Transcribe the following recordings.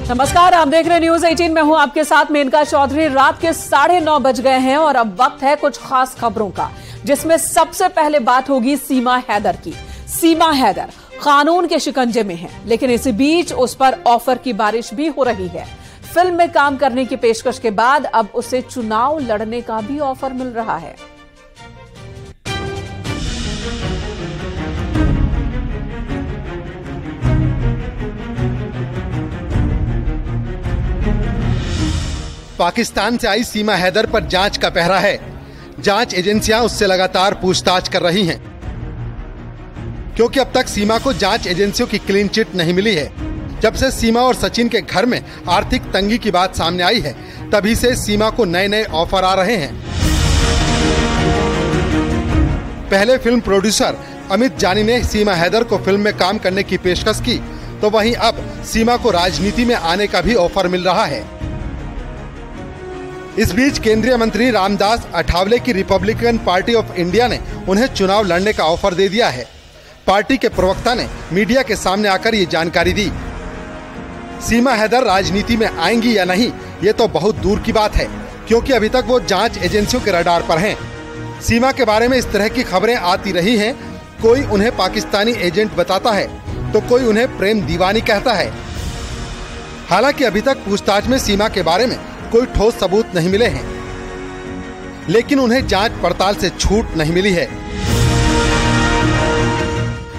नमस्कार, आप देख रहे हैं न्यूज 18। मैं हूं आपके साथ मेनका चौधरी। रात के 9:30 बज गए हैं और अब वक्त है कुछ खास खबरों का, जिसमें सबसे पहले बात होगी सीमा हैदर की। सीमा हैदर कानून के शिकंजे में है, लेकिन इसी बीच उस पर ऑफर की बारिश भी हो रही है। फिल्म में काम करने की पेशकश के बाद अब उसे चुनाव लड़ने का भी ऑफर मिल रहा है। पाकिस्तान से आई सीमा हैदर पर जांच का पहरा है। जांच एजेंसियां उससे लगातार पूछताछ कर रही हैं, क्योंकि अब तक सीमा को जांच एजेंसियों की क्लीन चिट नहीं मिली है। जब से सीमा और सचिन के घर में आर्थिक तंगी की बात सामने आई है, तभी से सीमा को नए नए ऑफर आ रहे हैं। पहले फिल्म प्रोड्यूसर अमित जानी ने सीमा हैदर को फिल्म में काम करने की पेशकश की, तो वहीं अब सीमा को राजनीति में आने का भी ऑफर मिल रहा है। इस बीच केंद्रीय मंत्री रामदास अठावले की रिपब्लिकन पार्टी ऑफ इंडिया ने उन्हें चुनाव लड़ने का ऑफर दे दिया है। पार्टी के प्रवक्ता ने मीडिया के सामने आकर ये जानकारी दी। सीमा हैदर राजनीति में आएंगी या नहीं, ये तो बहुत दूर की बात है, क्योंकि अभी तक वो जांच एजेंसियों के रडार पर हैं। सीमा के बारे में इस तरह की खबरें आती रही हैं। कोई उन्हें पाकिस्तानी एजेंट बताता है, तो कोई उन्हें प्रेम दीवानी कहता है। हालांकि अभी तक पूछताछ में सीमा के बारे में कोई ठोस सबूत नहीं मिले हैं, लेकिन उन्हें जांच पड़ताल से छूट नहीं मिली है।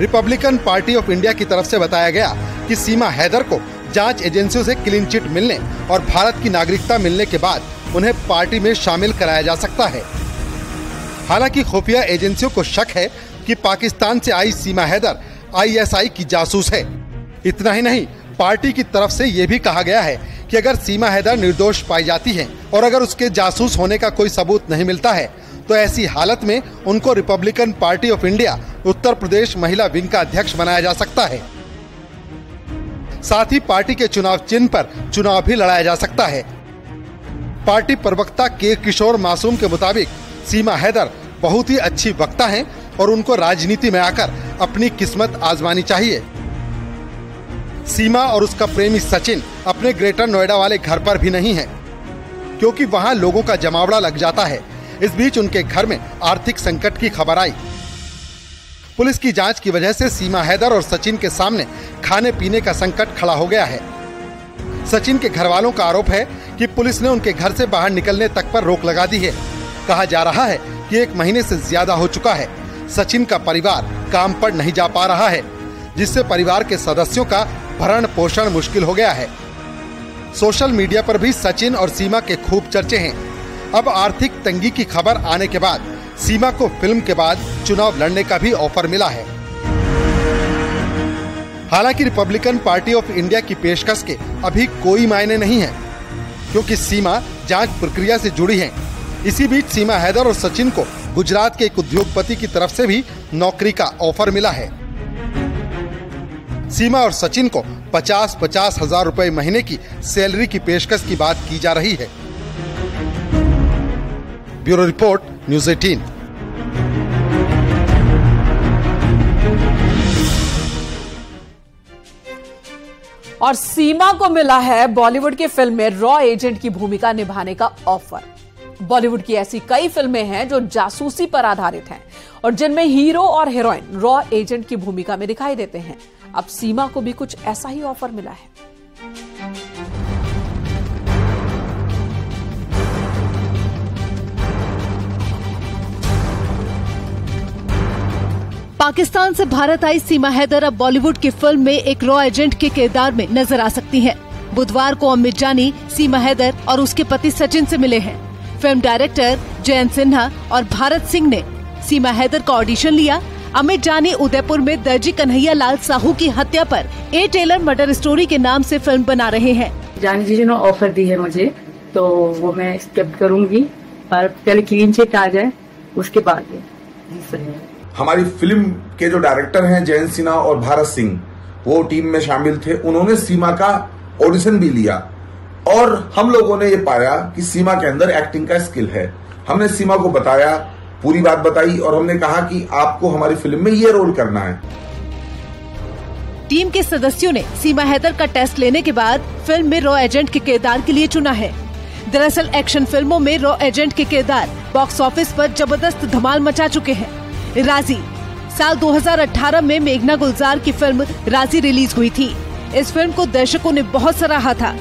रिपब्लिकन पार्टी ऑफ इंडिया की तरफ से बताया गया कि सीमा हैदर को जांच एजेंसियों से क्लीन चिट मिलने और भारत की नागरिकता मिलने के बाद उन्हें पार्टी में शामिल कराया जा सकता है। हालांकि खुफिया एजेंसियों को शक है कि पाकिस्तान से आई सीमा हैदर ISI की जासूस है। इतना ही नहीं, पार्टी की तरफ से ये भी कहा गया है कि अगर सीमा हैदर निर्दोष पाई जाती है और अगर उसके जासूस होने का कोई सबूत नहीं मिलता है, तो ऐसी हालत में उनको Republican party of India Uttar Pradesh महिला विंग का अध्यक्ष बनाया जा सकता है। साथ ही पार्टी के चुनाव चिन्ह पर चुनाव भी लड़ाया जा सकता है। पार्टी प्रवक्ता के किशोर मासूम के मुताबिक सीमा हैदर बहुत ही अच्छी वक्ता हैं और उनको राजनीति में आकर अपनी किस्मत आजमानी चाहिए। सीमा और उसका प्रेमी सचिन अपने ग्रेटर नोएडा वाले घर पर भी नहीं है, क्योंकि वहां लोगों का जमावड़ा लग जाता है। इस बीच उनके घर में आर्थिक संकट की खबर आई। पुलिस की जांच की वजह से सीमा हैदर और सचिन के सामने खाने पीने का संकट खड़ा हो गया है। सचिन के घर वालों का आरोप है कि पुलिस ने उनके घर से बाहर निकलने तक पर रोक लगा दी है। कहा जा रहा है कि 1 महीने से ज्यादा हो चुका है। सचिन का परिवार काम पर नहीं जा पा रहा है, जिससे परिवार के सदस्यों का भरण पोषण मुश्किल हो गया है। सोशल मीडिया पर भी सचिन और सीमा के खूब चर्चे हैं। अब आर्थिक तंगी की खबर आने के बाद सीमा को फिल्म के बाद चुनाव लड़ने का भी ऑफर मिला है। हालांकि रिपब्लिकन पार्टी ऑफ इंडिया की पेशकश के अभी कोई मायने नहीं है, क्योंकि सीमा जांच प्रक्रिया से जुड़ी है। इसी बीच सीमा हैदर और सचिन को गुजरात के एक उद्योगपति की तरफ से भी नौकरी का ऑफर मिला है। सीमा और सचिन को 50-50 हजार रुपए महीने की सैलरी की पेशकश की बात की जा रही है। Bureau report, news 18। और सीमा को मिला है बॉलीवुड की फिल्म में रॉ एजेंट की भूमिका निभाने का ऑफर। बॉलीवुड की ऐसी कई फिल्में हैं जो जासूसी पर आधारित हैं और जिनमें हीरो और हीरोइन रॉ एजेंट की भूमिका में दिखाई देते हैं। अब सीमा को भी कुछ ऐसा ही ऑफर मिला है। पाकिस्तान से भारत आई सीमा हैदर अब बॉलीवुड की फिल्म में एक रॉ एजेंट के किरदार में नजर आ सकती हैं। बुधवार को अमित जानी सीमा हैदर और उसके पति सचिन से मिले हैं। फिल्म डायरेक्टर जयंत सिन्हा और भारत सिंह ने सीमा हैदर का ऑडिशन लिया। अमित जानी उदयपुर में दर्जी कन्हैया लाल साहू की हत्या पर ए टेलर मर्डर स्टोरी के नाम से फिल्म बना रहे हैं। जानी जी ने ऑफर दी है मुझे, तो वो मैं एक्सेप्ट करूंगी, पर पहले क्लीन चिट आ जाए उसके बाद। जी सर। हमारी फिल्म के जो डायरेक्टर हैं जयंत सिन्हा और भारत सिंह, वो टीम में शामिल थे। उन्होंने सीमा का ऑडिशन भी लिया और हम लोगों ने ये पाया कि सीमा के अंदर एक्टिंग का स्किल है। हमने सीमा को बताया, पूरी बात बताई और हमने कहा कि आपको हमारी फिल्म में ये रोल करना है। टीम के सदस्यों ने सीमा हैदर का टेस्ट लेने के बाद फिल्म में रॉ एजेंट के किरदार के लिए चुना है। दरअसल एक्शन फिल्मों में रॉ एजेंट के किरदार बॉक्स ऑफिस पर जबरदस्त धमाल मचा चुके हैं। राजी साल 2018 में मेघना गुलजार की फिल्म राजी रिलीज हुई थी। इस फिल्म को दर्शकों ने बहुत सराहा था।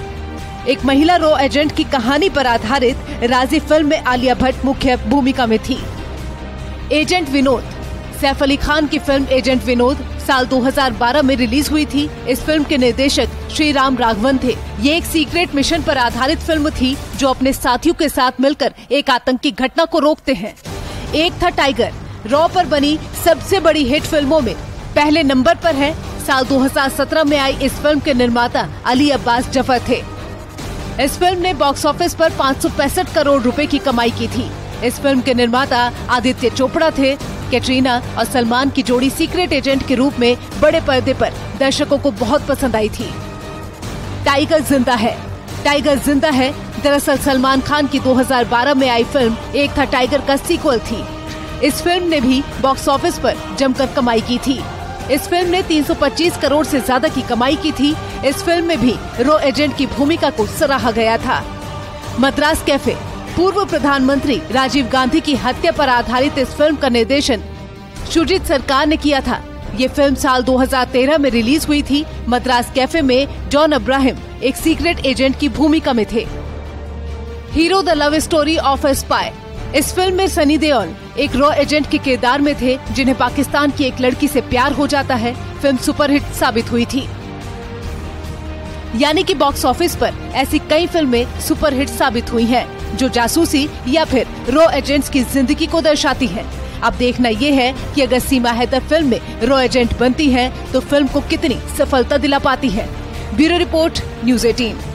एक महिला रॉ एजेंट की कहानी पर आधारित राजी फिल्म में आलिया भट्ट मुख्य भूमिका में थी। एजेंट विनोद सैफ अली खान की फिल्म एजेंट विनोद साल 2012 में रिलीज हुई थी। इस फिल्म के निर्देशक श्री राम राघवन थे। ये एक सीक्रेट मिशन पर आधारित फिल्म थी जो अपने साथियों के साथ मिलकर एक आतंकी घटना को रोकते हैं। एक था टाइगर रॉ पर बनी सबसे बड़ी हिट फिल्मों में पहले नंबर पर है। साल 2017 में आई इस फिल्म के निर्माता अली अब्बास जफर थे। इस फिल्म ने बॉक्स ऑफिस पर 565 करोड़ रुपए की कमाई की थी। इस फिल्म के निर्माता आदित्य चोपड़ा थे। कैटरीना और सलमान की जोड़ी सीक्रेट एजेंट के रूप में बड़े पर्दे पर दर्शकों को बहुत पसंद आई थी। टाइगर जिंदा है। टाइगर जिंदा है दरअसल सलमान खान की 2012 में आई फिल्म एक था टाइगर का सीक्वल थी। इस फिल्म ने भी बॉक्स ऑफिस पर जमकर कमाई की थी। इस फिल्म ने 325 करोड़ से ज्यादा की कमाई की थी। इस फिल्म में भी रॉ एजेंट की भूमिका को सराहा गया था। मद्रास कैफे पूर्व प्रधानमंत्री राजीव गांधी की हत्या पर आधारित इस फिल्म का निर्देशन शुजित सरकार ने किया था। ये फिल्म साल 2013 में रिलीज हुई थी। मद्रास कैफे में जॉन अब्राहम एक सीक्रेट एजेंट की भूमिका में थे। Hero the love story of A spy इस फिल्म में सनी देओल एक रॉ एजेंट के किरदार में थे जिन्हें पाकिस्तान की एक लड़की से प्यार हो जाता है। फिल्म सुपरहिट साबित हुई थी। यानी कि बॉक्स ऑफिस पर ऐसी कई फिल्में सुपरहिट साबित हुई हैं जो जासूसी या फिर रॉ एजेंट्स की जिंदगी को दर्शाती हैं। अब देखना ये है कि अगर सीमा हैदर फिल्म में रॉ एजेंट बनती है तो फिल्म को कितनी सफलता दिला पाती है। Bureau report news 18।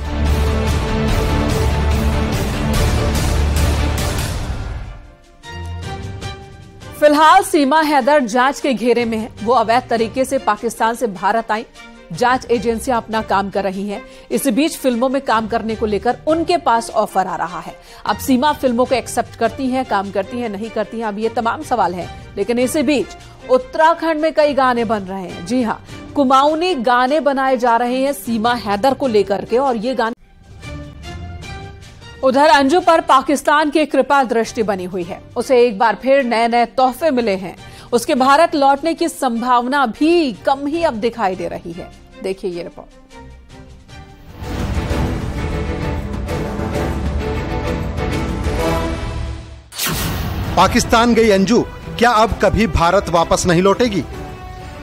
फिलहाल सीमा हैदर जांच के घेरे में है। वो अवैध तरीके से पाकिस्तान से भारत आई। जांच एजेंसियां अपना काम कर रही हैं। इस बीच फिल्मों में काम करने को लेकर उनके पास ऑफर आ रहा है। अब सीमा फिल्मों को एक्सेप्ट करती हैं, काम करती हैं, नहीं करती हैं, अब ये तमाम सवाल हैं। लेकिन इसी बीच उत्तराखंड में कई गाने बन रहे हैं। जी हां, कुमाऊनी गाने बनाए जा रहे हैं सीमा हैदर को लेकर के। और ये गाने उधर अंजू पर पाकिस्तान की कृपा दृष्टि बनी हुई है। उसे एक बार फिर नए नए तोहफे मिले हैं। उसके भारत लौटने की संभावना भी कम ही अब दिखाई दे रही है। देखिए ये रिपोर्ट। पाकिस्तान गई अंजू क्या अब कभी भारत वापस नहीं लौटेगी?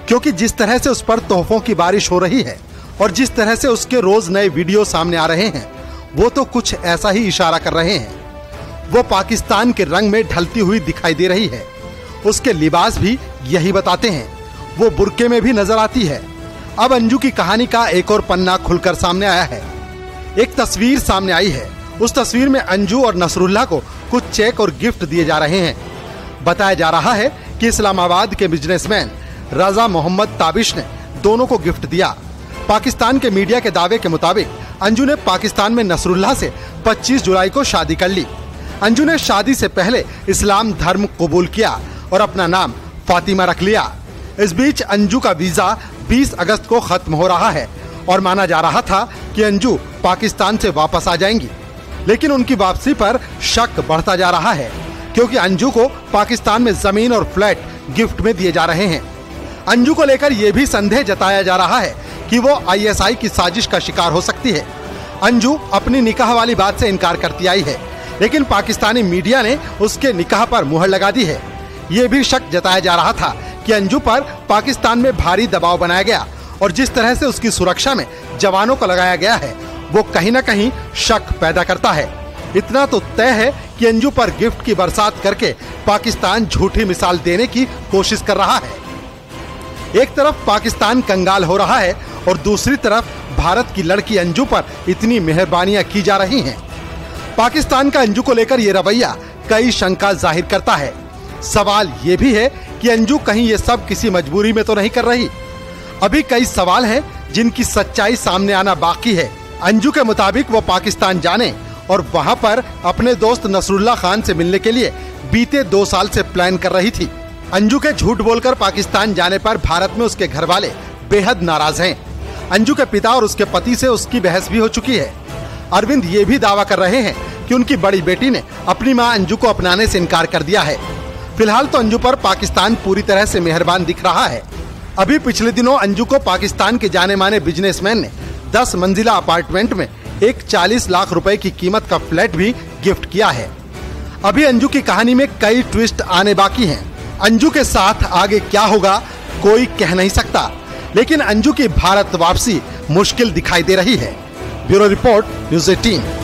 क्योंकि जिस तरह से उस पर तोहफों की बारिश हो रही है और जिस तरह से उसके रोज नए वीडियो सामने आ रहे हैं, वो तो कुछ ऐसा ही इशारा कर रहे हैं। वो पाकिस्तान के रंग में ढलती हुई दिखाई दे रही है। उसके लिबास भी यही बताते हैं। वो बुर्के में भी नजर आती है। अब अंजू की कहानी का एक और पन्ना खुलकर सामने आया है। एक तस्वीर सामने आई है। उस तस्वीर में अंजू और नसरुल्लाह को कुछ चेक और गिफ्ट दिए जा रहे हैं। बताया जा रहा है कि इस्लामाबाद के बिजनेसमैन रजा मोहम्मद ताबिश ने दोनों को गिफ्ट दिया। पाकिस्तान के मीडिया के दावे के मुताबिक अंजू ने पाकिस्तान में नसरुल्लाह से 25 जुलाई को शादी कर ली। अंजू ने शादी से पहले इस्लाम धर्म कबूल किया और अपना नाम फातिमा रख लिया। इस बीच अंजू का वीजा 20 अगस्त को खत्म हो रहा है और माना जा रहा था कि अंजू पाकिस्तान से वापस आ जाएंगी। लेकिन उनकी वापसी पर शक बढ़ता जा रहा है क्योंकि अंजू को पाकिस्तान में जमीन और फ्लैट गिफ्ट में दिए जा रहे हैं। अंजू को लेकर यह भी संदेह जताया जा रहा है कि वो ISI की साजिश का शिकार हो सकती है। अंजू अपनी निकाह वाली बात से इनकार करती आई है, लेकिन पाकिस्तानी मीडिया ने उसके निकाह पर मुहर लगा दी है। ये भी शक जताया जा रहा था कि अंजू पर पाकिस्तान में भारी दबाव बनाया गया और जिस तरह से उसकी सुरक्षा में जवानों को लगाया गया है वो कहीं न कहीं शक पैदा करता है। इतना तो तय है कि अंजू पर गिफ्ट की बरसात करके पाकिस्तान झूठी मिसाल देने की कोशिश कर रहा है। एक तरफ पाकिस्तान कंगाल हो रहा है और दूसरी तरफ भारत की लड़की अंजू पर इतनी मेहरबानियां की जा रही हैं। पाकिस्तान का अंजू को लेकर ये रवैया कई शंका जाहिर करता है। सवाल ये भी है कि अंजू कहीं ये सब किसी मजबूरी में तो नहीं कर रही। अभी कई सवाल हैं जिनकी सच्चाई सामने आना बाकी है। अंजू के मुताबिक वो पाकिस्तान जाने और वहां पर अपने दोस्त नसरुल्लाह खान से मिलने के लिए बीते 2 साल से प्लान कर रही थी। अंजू के झूठ बोलकर पाकिस्तान जाने पर भारत में उसके घर वाले बेहद नाराज हैं। अंजू के पिता और उसके पति से उसकी बहस भी हो चुकी है। अरविंद ये भी दावा कर रहे हैं कि उनकी बड़ी बेटी ने अपनी मां अंजू को अपनाने से इनकार कर दिया है। फिलहाल तो अंजू पर पाकिस्तान पूरी तरह से मेहरबान दिख रहा है। अभी पिछले दिनों अंजू को पाकिस्तान के जाने माने बिजनेसमैन ने 10 मंजिला अपार्टमेंट में एक 40 लाख रुपए की कीमत का फ्लैट भी गिफ्ट किया है। अभी अंजू की कहानी में कई ट्विस्ट आने बाकी हैं। अंजू के साथ आगे क्या होगा कोई कह नहीं सकता, लेकिन अंजू की भारत वापसी मुश्किल दिखाई दे रही है। Bureau report, news 18।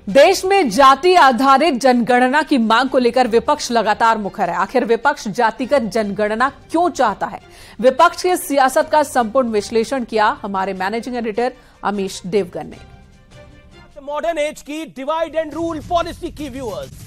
देश में जाति आधारित जनगणना की मांग को लेकर विपक्ष लगातार मुखर है। आखिर विपक्ष जातिगत जनगणना क्यों चाहता है? विपक्ष की सियासत का संपूर्ण विश्लेषण किया हमारे मैनेजिंग एडिटर अमीश देवगन ने। मॉडर्न एज की डिवाइड एंड रूल पॉलिसी की व्यूअर्स